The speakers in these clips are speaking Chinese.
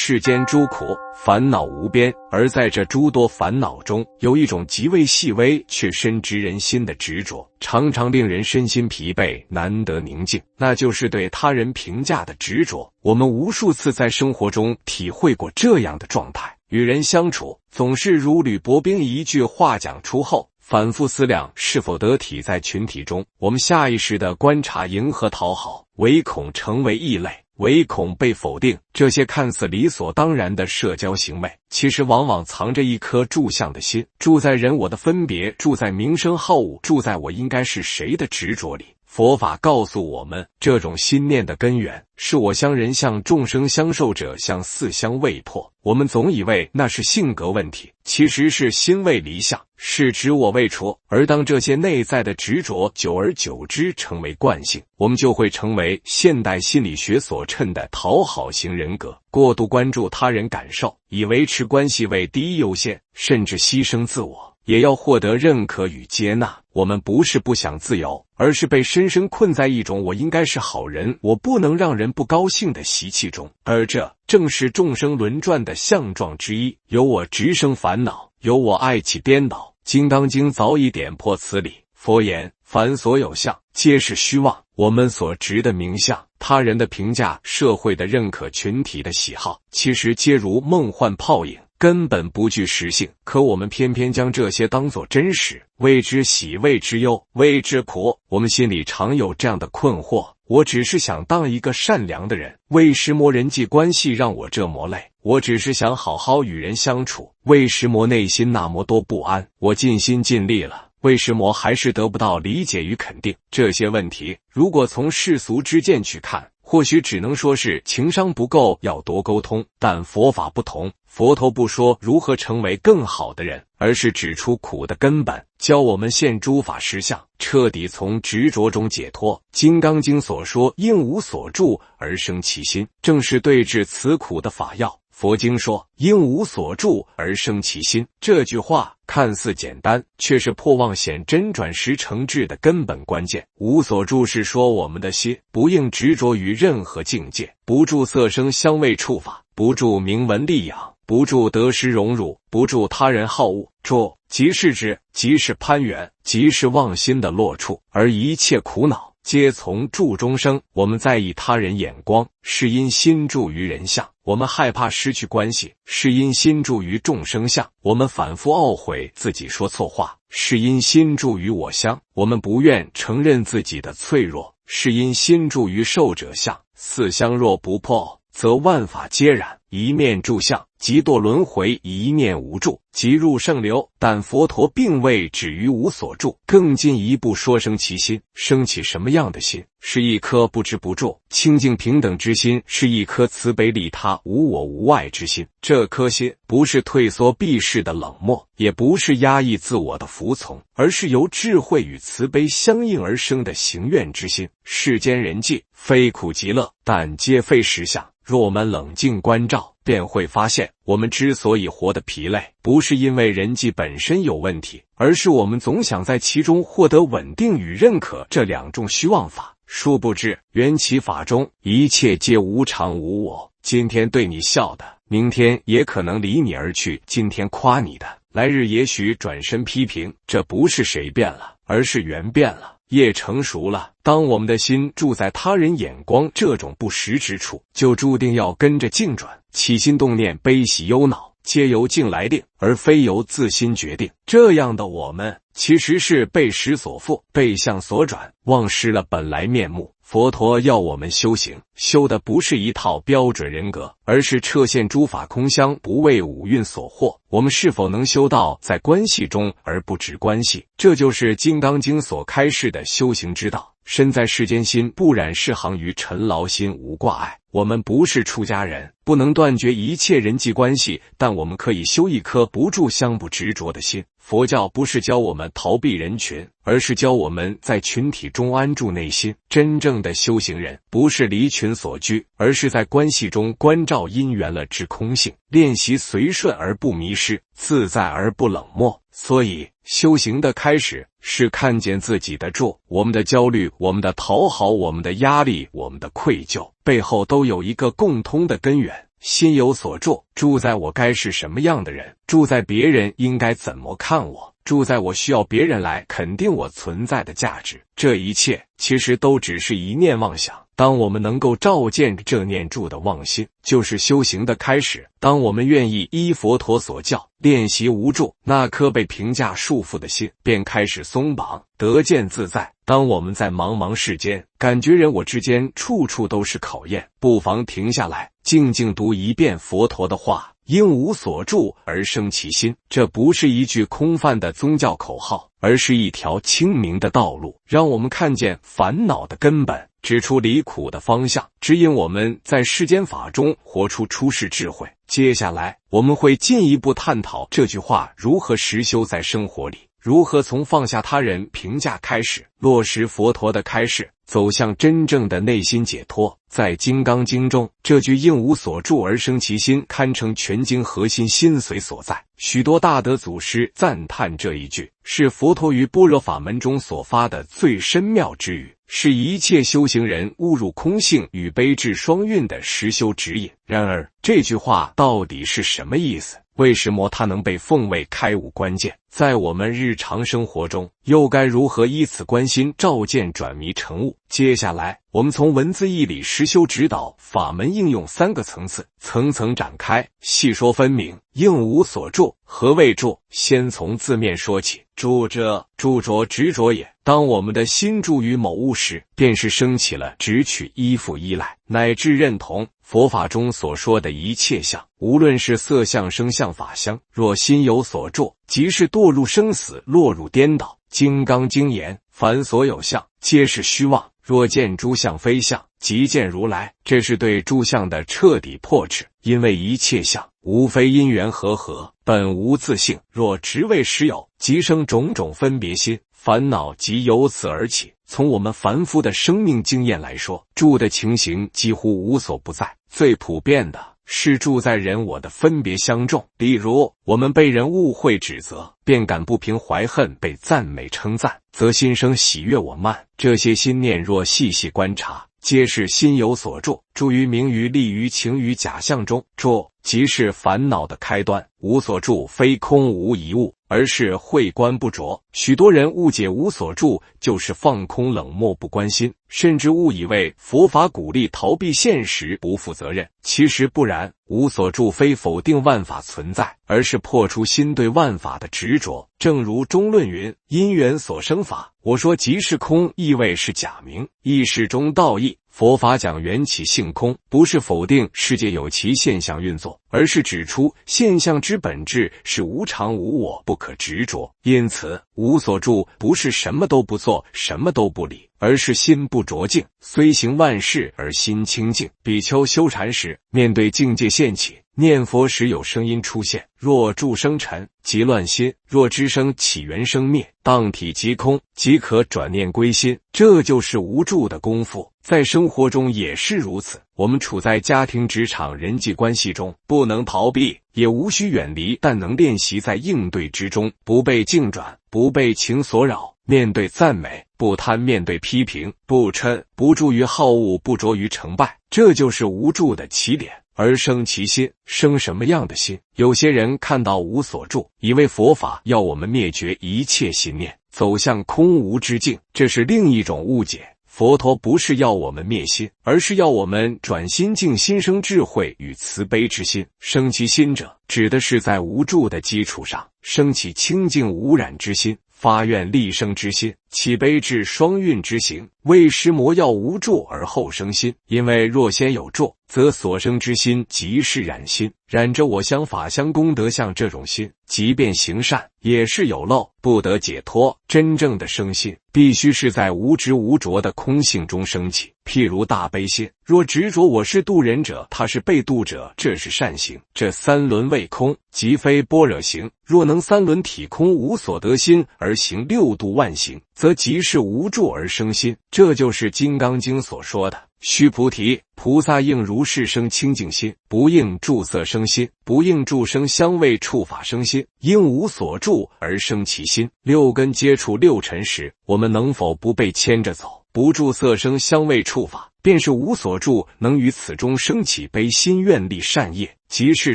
世间诸苦，烦恼无边，而在这诸多烦恼中，有一种极为细微却深植人心的执着，常常令人身心疲惫，难得宁静，那就是对他人评价的执着。我们无数次在生活中体会过这样的状态，与人相处总是如履薄冰，一句话讲出后，反复思量是否得体。在群体中，我们下意识地观察，迎合讨好，唯恐成为异类，唯恐被否定。这些看似理所当然的社交行为，其实往往藏着一颗住相的心，住在人我的分别，住在名声好恶，住在我应该是谁的执着里。佛法告诉我们，这种心念的根源是我相人相，众生相，寿者相，四相未破。我们总以为那是性格问题，其实是心未离相，是执我未除。而当这些内在的执着久而久之成为惯性，我们就会成为现代心理学所称的讨好型人格，过度关注他人感受，以维持关系为第一优先，甚至牺牲自我，也要获得认可与接纳。我们不是不想自由，而是被深深困在一种我应该是好人，我不能让人不高兴的习气中。而这正是众生轮转的相状之一，由我直生烦恼，由我爱起颠倒。《金刚经》早已点破此理。佛言：凡所有相，皆是虚妄。我们所执的名相，他人的评价，社会的认可，群体的喜好，其实皆如梦幻泡影，根本不具实性。可我们偏偏将这些当作真实，为之喜，为之忧，为之苦。我们心里常有这样的困惑：我只是想当一个善良的人，为什么人际关系让我这么累？我只是想好好与人相处，为什么内心那么多不安？我尽心尽力了，为什么还是得不到理解与肯定？这些问题，如果从世俗之见去看，或许只能说是情商不够，要多沟通。但佛法不同，佛陀不说如何成为更好的人，而是指出苦的根本，教我们现诸法实相，彻底从执着中解脱。金刚经所说应无所住而生其心，正是对治此苦的法药。佛经说应无所住而生其心，这句话看似简单，却是破妄显真转识成智的根本关键。无所住是说我们的心不应执着于任何境界，不住色声香味触法，不住名闻利养，不住得失荣辱，不住他人好恶。住即是指，即是攀缘，即是妄心的落处，而一切苦恼皆从住中生。我们在意他人眼光，是因心住于人相；我们害怕失去关系，是因心住于众生相；我们反复懊悔自己说错话，是因心住于我相；我们不愿承认自己的脆弱，是因心住于寿者相。四相若不破，则万法皆染。一念住相，即堕轮回；一念无住，即入圣流。但佛陀并未止于无所住，更进一步说生其心。生起什么样的心？是一颗不执不住、清净平等之心，是一颗慈悲利他、无我无爱之心。这颗心不是退缩避世的冷漠，也不是压抑自我的服从，而是由智慧与慈悲相应而生的行愿之心。世间人际非苦即乐，但皆非实相。若我们冷静关照，便会发现，我们之所以活得疲累，不是因为人际本身有问题，而是我们总想在其中获得稳定与认可这两种虚妄法。殊不知，缘起法中，一切皆无常无我。今天对你笑的，明天也可能离你而去；今天夸你的，来日也许转身批评。这不是谁变了，而是缘变了，业成熟了。当我们的心住在他人眼光这种不实之处，就注定要跟着境转。起心动念、悲喜忧恼，皆由境来定，而非由自心决定。这样的我们，其实是被识所缚，被相所转，忘失了本来面目。佛陀要我们修行，修的不是一套标准人格，而是彻现诸法空相，不为五蕴所惑。我们是否能修到在关系中而不执关系？这就是《金刚经》所开示的修行之道。身在世间心不染世行于尘劳心无挂碍。我们不是出家人，不能断绝一切人际关系，但我们可以修一颗不住相不执着的心。佛教不是教我们逃避人群，而是教我们在群体中安住内心。真正的修行人，不是离群所居，而是在关系中关照因缘了知空性，练习随顺而不迷失，自在而不冷漠。所以修行的开始是看见自己的住，我们的焦虑，我们的讨好，我们的压力，我们的愧疚，背后都有一个共通的根源，心有所住，住在我该是什么样的人，住在别人应该怎么看我，住在我需要别人来肯定我存在的价值。这一切其实都只是一念妄想。当我们能够照见这念住的妄心，就是修行的开始。当我们愿意依佛陀所教练习无住，那颗被评价束缚的心便开始松绑，得见自在。当我们在茫茫世间感觉人我之间处处都是考验，不妨停下来静静读一遍佛陀的话，应无所住而生其心。这不是一句空泛的宗教口号，而是一条清明的道路，让我们看见烦恼的根本，指出离苦的方向，指引我们在世间法中活出出世智慧。接下来我们会进一步探讨这句话如何实修在生活里，如何从放下他人评价开始，落实佛陀的开示，走向真正的内心解脱。在《金刚经》中，这句应无所住而生其心堪称全经核心心髓所在。许多大德祖师赞叹这一句是佛陀于般若法门中所发的最深妙之语，是一切修行人悟入空性与悲智双运的实修指引。然而，这句话到底是什么意思？为什么它能被奉为开悟关键？在我们日常生活中，又该如何依此观心照见转迷成悟？接下来，我们从文字义理实修指导法门应用3个层次，层层展开，细说分明。应无所住，何谓住？先从字面说起。住者，住着执着也。当我们的心住于某物时，便是升起了执取、依附、依赖，乃至认同。佛法中所说的一切相，无论是色相、声相、法相，若心有所住，即是堕入生死，落入颠倒。金刚经言：凡所有相，皆是虚妄。若见诸相非相，即见如来。这是对诸相的彻底破斥，因为一切相无非因缘和合，本无自性。若执为实有，即生种种分别心，烦恼即由此而起。从我们凡夫的生命经验来说，住的情形几乎无所不在。最普遍的是住在人我的分别相重，例如我们被人误会指责，便感不平怀恨；被赞美称赞，则心生喜悦我慢。这些心念若细细观察，皆是心有所住。住于名于利于情于假象中，住即是烦恼的开端。无所住非空无一物，而是慧观不着。许多人误解无所住就是放空冷漠不关心，甚至误以为佛法鼓励逃避现实不负责任。其实不然，无所住非否定万法存在，而是破除心对万法的执着。正如中论云：因缘所生法，我说即是空，意味是假名，意识中道义。佛法讲缘起性空，不是否定世界有其现象运作，而是指出现象之本质是无常无我，不可执着。因此，无所住不是什么都不做，什么都不理，而是心不着境，虽行万事而心清净。比丘修禅时，面对境界现起，念佛时有声音出现，若住生尘，即乱心；若知生起源生灭，当体即空，即可转念归心。这就是无住的功夫。在生活中也是如此，我们处在家庭、职场、人际关系中，不能逃避，也无需远离，但能练习在应对之中，不被境转，不被情所扰。面对赞美，不贪；面对批评，不嗔；不住于好恶，不着于成败。这就是无住的起点。而生其心，生什么样的心？有些人看到无所住，以为佛法要我们灭绝一切心念，走向空无之境，这是另一种误解。佛陀不是要我们灭心，而是要我们转心净心，生智慧与慈悲之心。生其心者，指的是在无住的基础上，升起清净无染之心，发愿利生之心，起悲智双运之行。为师魔要无住而后生心，因为若先有住，则所生之心即是染心，染着我相法相功德相这种心，即便行善也是有漏，不得解脱。真正的生心必须是在无执无着的空性中升起。譬如大悲心，若执着我是度人者，他是被度者，这是善行，这三轮未空，即非般若行。若能三轮体空，无所得心而行六度万行，则即是无住而生心。这就是《金刚经》所说的：须菩提，菩萨应如是生清净心，不应住色生心，不应住生香味触法生心，应无所住而生其心。六根接触六尘时，我们能否不被牵着走？不住色声香味触法，便是无所住，能于此中生起悲心，愿力善业，即是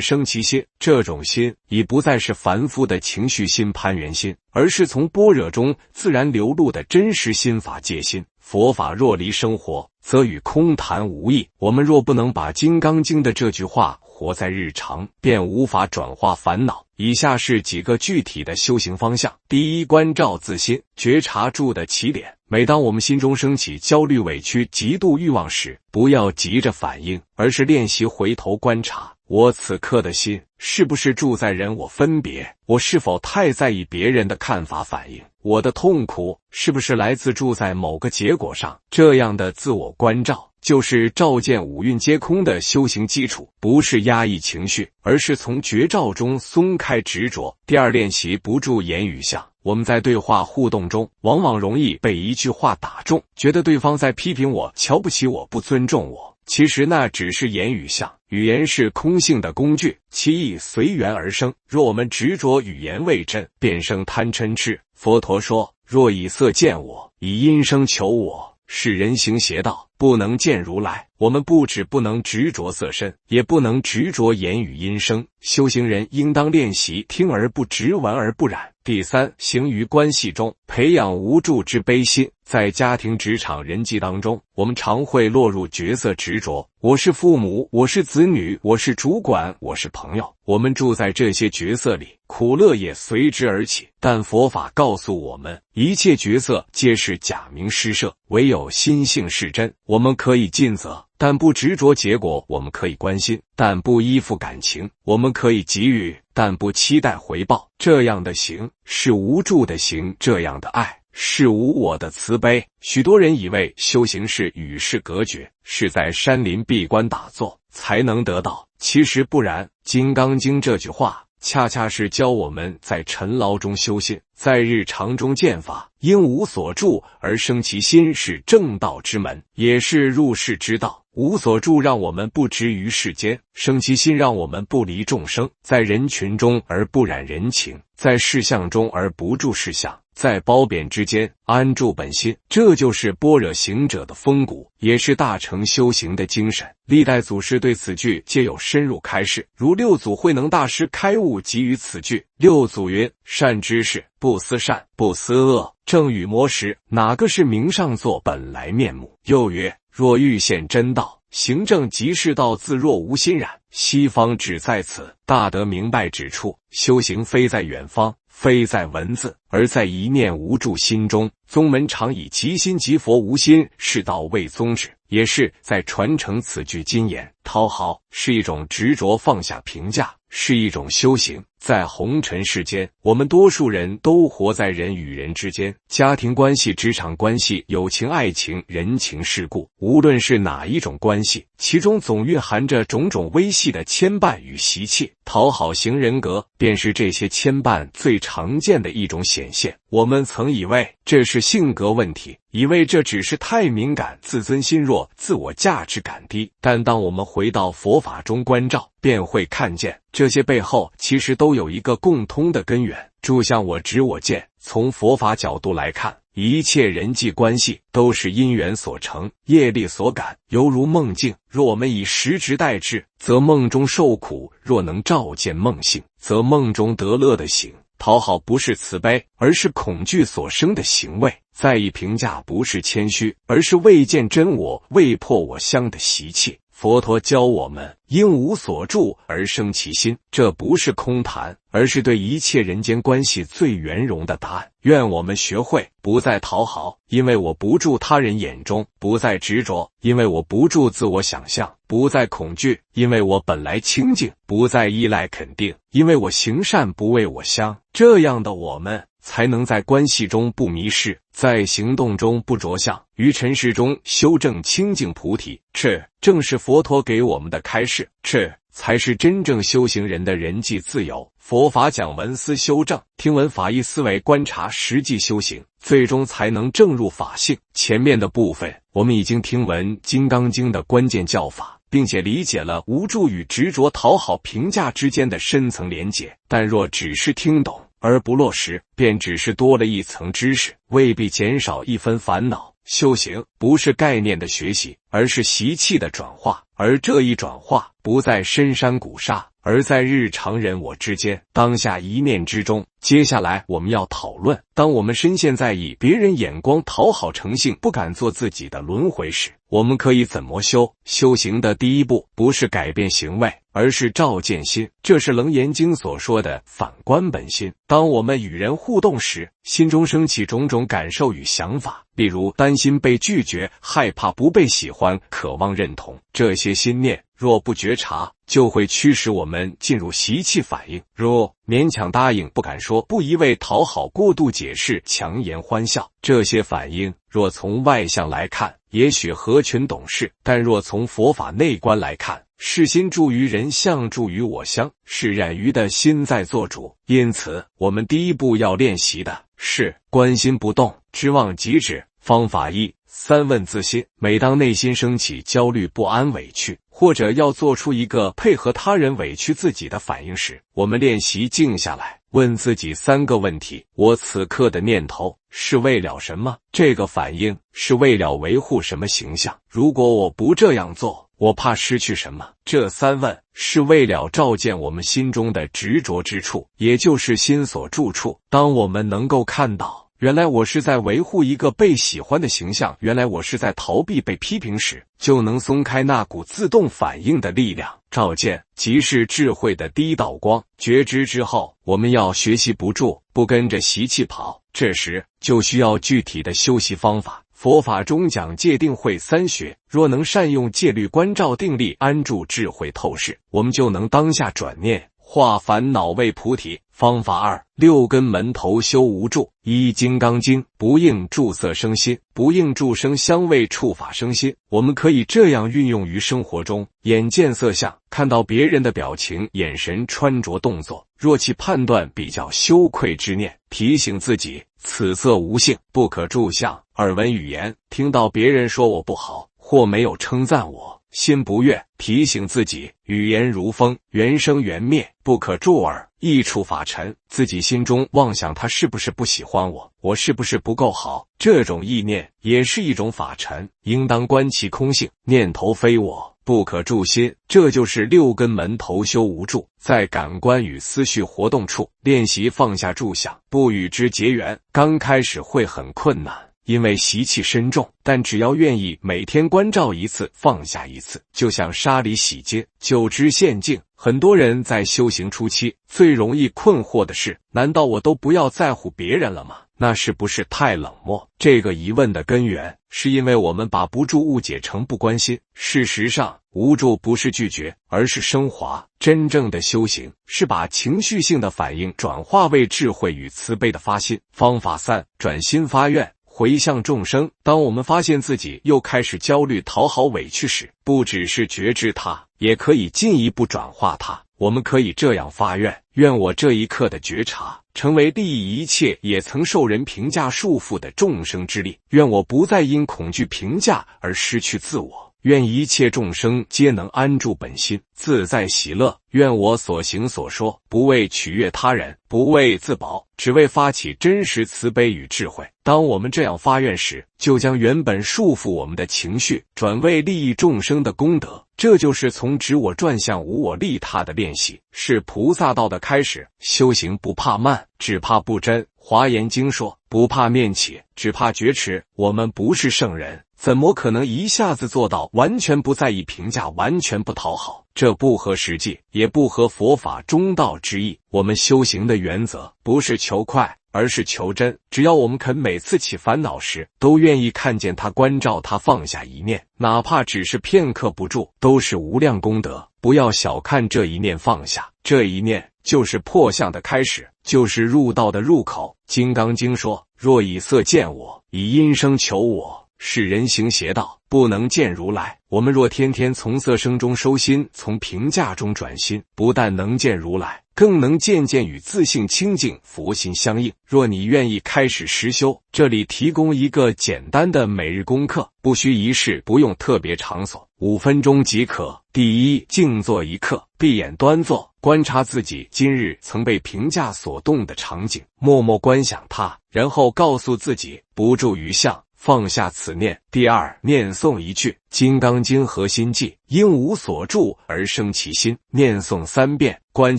生其心。这种心已不再是凡夫的情绪心、攀缘心，而是从般若中自然流露的真实心法界心。佛法若离生活，则与空谈无异。我们若不能把《金刚经》的这句话活在日常，便无法转化烦恼。以下是几个具体的修行方向。第一，关照自心，觉察住的起点。每当我们心中升起焦虑、委屈、嫉妒欲望时，不要急着反应，而是练习回头观察，我此刻的心是不是住在人我分别？我是否太在意别人的看法反应？我的痛苦是不是来自住在某个结果上？这样的自我关照就是照见五蕴皆空的修行基础，不是压抑情绪，而是从觉照中松开执着。第二，练习不住言语相。我们在对话互动中，往往容易被一句话打中，觉得对方在批评我、瞧不起我、不尊重我。其实那只是言语相，语言是空性的工具，其意随缘而生。若我们执着语言为真，便生贪嗔痴。佛陀说：若以色见我，以音声求我，是人行邪道，不能见如来。我们不只不能执着色身，也不能执着言语音声。修行人应当练习听而不执，闻而不染。第三，行于关系中，培养无助之悲心。在家庭、职场、人际当中，我们常会落入角色执着，我是父母，我是子女，我是主管，我是朋友。我们住在这些角色里，苦乐也随之而起。但佛法告诉我们，一切角色皆是假名施设，唯有心性是真。我们可以尽责，但不执着结果；我们可以关心，但不依附感情；我们可以给予，但不期待回报。这样的行是无助的行，这样的爱是无我的慈悲。许多人以为修行是与世隔绝，是在山林闭关打坐才能得到，其实不然。《金刚经》这句话恰恰是教我们在尘劳中修心，在日常中见法。因无所住而生其心，是正道之门，也是入世之道。无所住让我们不执于世间，生其心让我们不离众生，在人群中而不染人情，在事项中而不住事项，在褒贬之间安住本心。这就是般若行者的风骨，也是大乘修行的精神。历代祖师对此句皆有深入开示，如六祖慧能大师开悟即于此句。六祖云：善知识，不思善，不思恶，正与魔识，哪个是明上座本来面目？又曰：若欲现真道，行正即是道，自若无心染。西方只在此，大德明白指出，修行非在远方，非在文字，而在一念无住心中。宗门常以即心即佛无心是道为宗旨，也是在传承此句金言。讨好是一种执着，放下评价是一种修行。在红尘世间，我们多数人都活在人与人之间，家庭关系、职场关系、友情、爱情、人情世故，无论是哪一种关系，其中总蕴含着种种微细的牵绊与习气。讨好型人格便是这些牵绊最常见的一种显现。我们曾以为这是性格问题，以为这只是太敏感、自尊心弱、自我价值感低。但当我们回到佛法中关照，便会看见这些背后其实都有一个共通的根源：住相我执我见。从佛法角度来看，一切人际关系都是因缘所成，业力所感，犹如梦境。若我们以实执待之，则梦中受苦；若能照见梦性，则梦中得乐的行。讨好不是慈悲，而是恐惧所生的行为；在意评价不是谦虚，而是未见真我、未破我相的习气。佛陀教我们因无所住而生其心，这不是空谈，而是对一切人间关系最圆融的答案。愿我们学会不再讨好，因为我不住他人眼中；不再执着，因为我不住自我想象；不再恐惧，因为我本来清净；不再依赖肯定，因为我行善不为我相。这样的我们才能在关系中不迷失，在行动中不着相，于尘世中修正清净菩提。这正是佛陀给我们的开示，这才是真正修行人的人际自由。佛法讲闻思修正，听闻法义思维观察，实际修行，最终才能证入法性。前面的部分我们已经听闻《金刚经》的关键教法，并且理解了无助与执着、讨好、评价之间的深层连结。但若只是听懂而不落实，便只是多了一层知识，未必减少一分烦恼。修行不是概念的学习，而是习气的转化，而这一转化不在深山古刹，而在日常人我之间，当下一念之中。接下来我们要讨论，当我们深陷在以别人眼光讨好成性，不敢做自己的轮回时，我们可以怎么修？修行的第一步不是改变行为，而是照见心，这是《楞严经》所说的反观本心。当我们与人互动时，心中升起种种感受与想法，例如担心被拒绝、害怕不被喜欢、渴望认同，这些心念若不觉察，就会驱使我们进入习气反应，如勉强答应、不敢说、不一味讨好、过度解释、强颜欢笑。这些反应若从外向来看，也许合群懂事，但若从佛法内观来看，是心助于人，相助于我相，是染于的心在做主。因此，我们第一步要练习的是观心不动，知妄即止。方法一：三问自心。每当内心升起焦虑、不安、委屈，或者要做出一个配合他人委屈自己的反应时，我们练习静下来，问自己3个问题：我此刻的念头是为了什么？这个反应是为了维护什么形象？如果我不这样做，我怕失去什么？这3问是为了照见我们心中的执着之处，也就是心所住处。当我们能够看到，原来我是在维护一个被喜欢的形象，原来我是在逃避被批评时，就能松开那股自动反应的力量。照见即是智慧的第一道光。觉知之后，我们要学习不住，不跟着习气跑，这时就需要具体的修习方法。佛法中讲戒定慧3学，若能善用戒律关照定力，安住智慧透视，我们就能当下转念，化烦恼为菩提。方法2：六根门头修无住。一、金刚经：不应住色生心，不应住声香味触法生心。我们可以这样运用于生活中：眼见色相，看到别人的表情、眼神、穿着、动作，若其判断比较羞愧之念，提醒自己此色无性，不可住相。耳闻语言，听到别人说我不好，或没有称赞我，心不悦，提醒自己语言如风，缘生缘灭，不可助耳。一触法尘，自己心中妄想他是不是不喜欢我，我是不是不够好，这种意念也是一种法尘，应当观其空性，念头非我，不可住心。这就是六根门头修无住，在感官与思绪活动处练习放下住想，不与之结缘。刚开始会很困难，因为习气深重，但只要愿意每天关照一次，放下一次，就像沙里洗金，久之陷净。很多人在修行初期最容易困惑的是，难道我都不要在乎别人了吗？那是不是太冷漠？这个疑问的根源是因为我们把不住误解成不关心。事实上，无住不是拒绝，而是升华。真正的修行是把情绪性的反应转化为智慧与慈悲的发心。方法3：转心发愿，回向众生。当我们发现自己又开始焦虑、讨好、委屈时，不只是觉知它，也可以进一步转化它。我们可以这样发愿：愿我这一刻的觉察成为利益一切也曾受人评价束缚的众生之力，愿我不再因恐惧评价而失去自我，愿一切众生皆能安住本心，自在喜乐。愿我所行所说不为取悦他人，不为自保，只为发起真实慈悲与智慧。当我们这样发愿时，就将原本束缚我们的情绪转为利益众生的功德。这就是从执我转向无我利他的练习，是菩萨道的开始。修行不怕慢，只怕不真。华严经说，不怕面起，只怕觉迟。我们不是圣人，怎么可能一下子做到完全不在意评价，完全不讨好？这不合实际，也不合佛法中道之意。我们修行的原则不是求快，而是求真。只要我们肯每次起烦恼时，都愿意看见它，关照它，放下一念，哪怕只是片刻不住，都是无量功德。不要小看这一念放下，这一念就是破相的开始，就是入道的入口。金刚经说，若以色见我，以音声求我，是人行邪道，不能见如来。我们若天天从色声中收心，从评价中转心，不但能见如来，更能渐渐与自性清净佛心相应。若你愿意开始实修，这里提供一个简单的每日功课，不需仪式，不用特别场所，5分钟即可。第一，静坐1刻，闭眼端坐，观察自己今日曾被评价所动的场景，默默观想它，然后告诉自己不住于相，放下此念。第二，念诵一句《金刚经》核心偈：应无所住而生其心。念诵3遍，观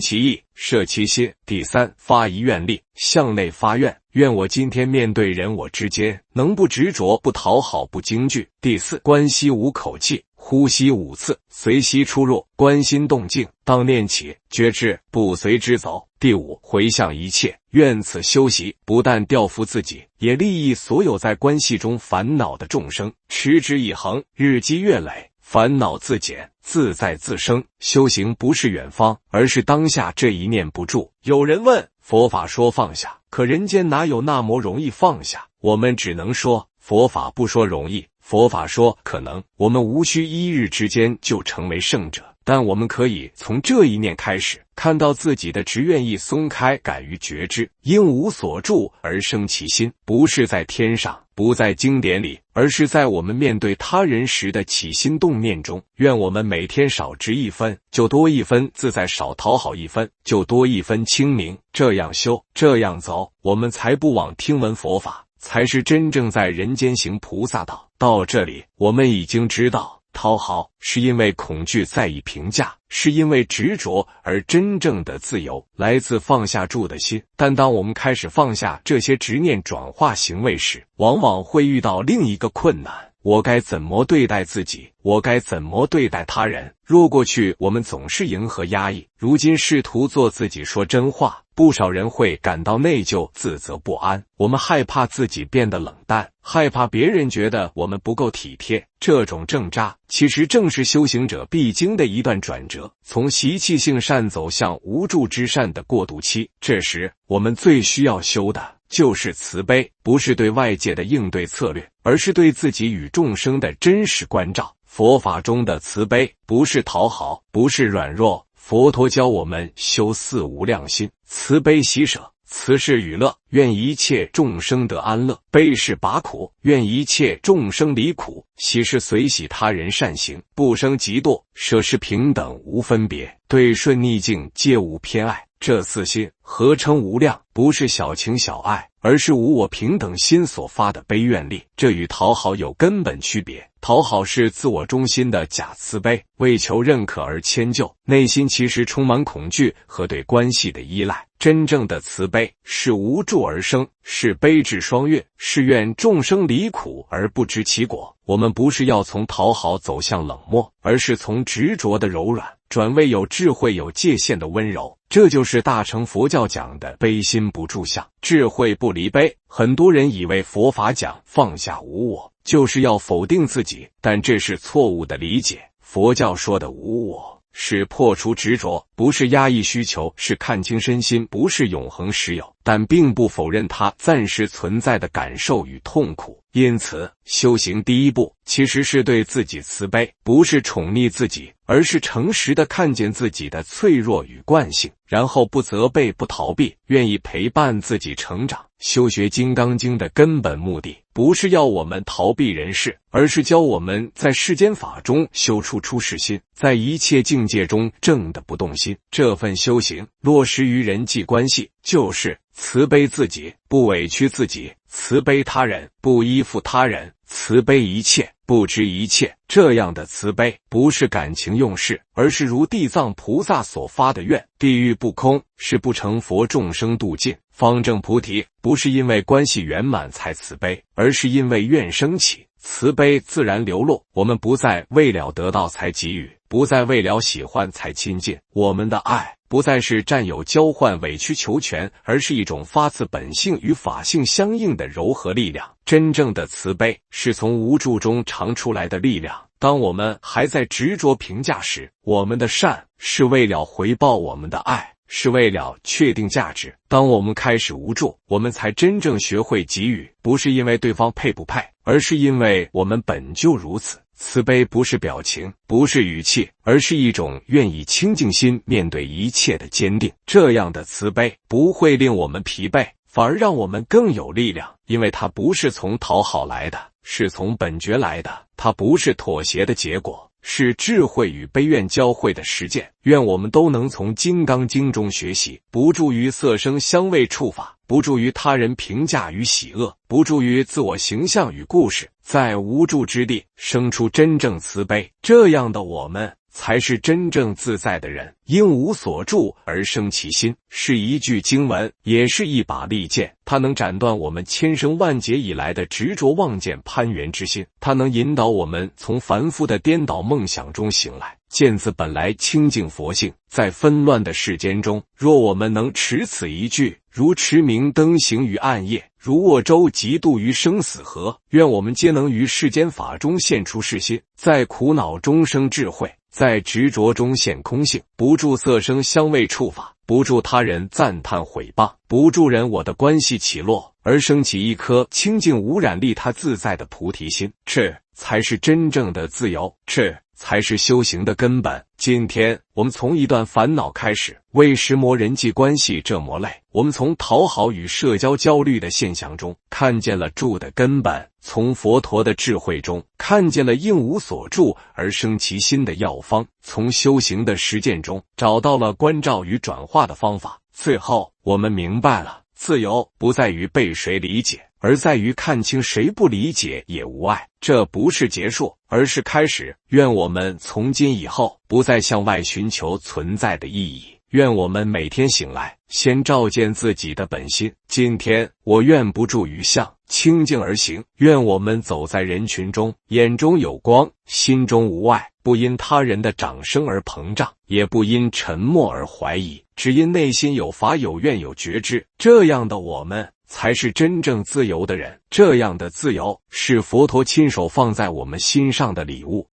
其意，摄其心。第三，发一愿力，向内发愿，愿我今天面对人我之间，能不执着、不讨好、不惊惧。第四，观息5口气，呼吸5次，随息出入，观心动静，当念起，觉知，不随之走。第五，回向一切，愿此修习不但调伏自己，也利益所有在关系中烦恼的众生。持之以恒，日积月累，烦恼自减，自在自生。修行不是远方，而是当下这一念不住。有人问，佛法说放下，可人间哪有那么容易放下？我们只能说，佛法不说容易，佛法说可能。我们无需一日之间就成为圣者，但我们可以从这一念开始，看到自己的只愿意松开，敢于觉知，应无所住而生其心，不是在天上，不在经典里，而是在我们面对他人时的起心动念中。愿我们每天少执1分，就多1分自在；少讨好1分，就多1分清明。这样修，这样走，我们才不枉听闻佛法，才是真正在人间行菩萨道。到这里，我们已经知道，讨好是因为恐惧在意评价，是因为执着，而真正的自由来自放下住的心。但当我们开始放下这些执念，转化行为时，往往会遇到另一个困难：我该怎么对待自己？我该怎么对待他人？若过去我们总是迎合压抑，如今试图做自己，说真话，不少人会感到内疚、自责、不安。我们害怕自己变得冷淡，害怕别人觉得我们不够体贴。这种挣扎其实正是修行者必经的一段转折，从习气性善走向无助之善的过渡期。这时我们最需要修的就是慈悲，不是对外界的应对策略，而是对自己与众生的真实关照。佛法中的慈悲不是讨好，不是软弱，佛陀教我们修4无量心。慈悲喜舍，慈是与乐，愿一切众生得安乐；悲是拔苦，愿一切众生离苦；喜是随喜他人善行，不生嫉妒；舍是平等无分别，对顺逆境皆无偏爱。这4心合称无量，不是小情小爱，而是无我平等心所发的悲愿力。这与讨好有根本区别。讨好是自我中心的假慈悲，为求认可而迁就，内心其实充满恐惧和对关系的依赖。真正的慈悲是无助而生，是悲智双运，是愿众生离苦而不知其果。我们不是要从讨好走向冷漠，而是从执着的柔软转为有智慧、有界限的温柔。这就是大乘佛教讲的悲心不住相，智慧不离悲。很多人以为佛法讲放下无我，就是要否定自己，但这是错误的理解。佛教说的无我，是破除执着，不是压抑需求，是看清身心不是永恒实有，但并不否认它暂时存在的感受与痛苦。因此，修行第一步其实是对自己慈悲，不是宠溺自己，而是诚实地看见自己的脆弱与惯性，然后不责备、不逃避，愿意陪伴自己成长。修学《金刚经》的根本目的，不是要我们逃避人世，而是教我们在世间法中修出出世心，在一切境界中正的不动心。这份修行落实于人际关系，就是慈悲自己，不委屈自己；慈悲他人，不依附他人；慈悲一切，不知一切。这样的慈悲不是感情用事，而是如地藏菩萨所发的愿。地狱不空，是不成佛众生度尽；方正菩提，不是因为关系圆满才慈悲，而是因为愿升起，慈悲自然流露。我们不再为了得到才给予，不再为了喜欢才亲近。我们的爱不再是占有交换、委曲求全，而是一种发自本性与法性相应的柔和力量。真正的慈悲是从无助中长出来的力量。当我们还在执着评价时，我们的善是为了回报我们的爱，是为了确定价值。当我们开始无助，我们才真正学会给予，不是因为对方配不配，而是因为我们本就如此。慈悲不是表情，不是语气，而是一种愿以清净心面对一切的坚定。这样的慈悲不会令我们疲惫，反而让我们更有力量，因为它不是从讨好来的，是从本觉来的。它不是妥协的结果，是智慧与悲愿交汇的实践。愿我们都能从《金刚经》中学习，不住于色声香味触法，不住于他人评价与喜恶，不住于自我形象与故事，在无助之地生出真正慈悲。这样的我们才是真正自在的人。因无所住而生其心，是一句经文，也是一把利剑。它能斩断我们千生万劫以来的执着妄见攀缘之心，它能引导我们从凡夫的颠倒梦想中醒来，见自本来清净佛性。在纷乱的世间中，若我们能持此一句，如持明灯行于暗夜，如握舟楫渡于生死河，愿我们皆能于世间法中现出世心，在苦恼中生智慧，在执着中现空性，不住色声香味触法，不住他人赞叹毁谤，不住人我的关系起落，而升起一颗清净无染利他自在的菩提心。这才是真正的自由，这才是修行的根本。今天我们从一段烦恼开始，为识磨人际关系这么累。我们从讨好与社交焦虑的现象中看见了住的根本，从佛陀的智慧中看见了应无所住而生其心的药方，从修行的实践中找到了关照与转化的方法。最后我们明白了，自由不在于被谁理解，而在于看清谁不理解也无碍。这不是结束，而是开始。愿我们从今以后不再向外寻求存在的意义，愿我们每天醒来先照见自己的本心。今天我愿不住于相，清净而行。愿我们走在人群中，眼中有光，心中无碍，不因他人的掌声而膨胀，也不因沉默而怀疑，只因内心有法有愿有觉知。这样的我们才是真正自由的人。这样的自由是佛陀亲手放在我们心上的礼物。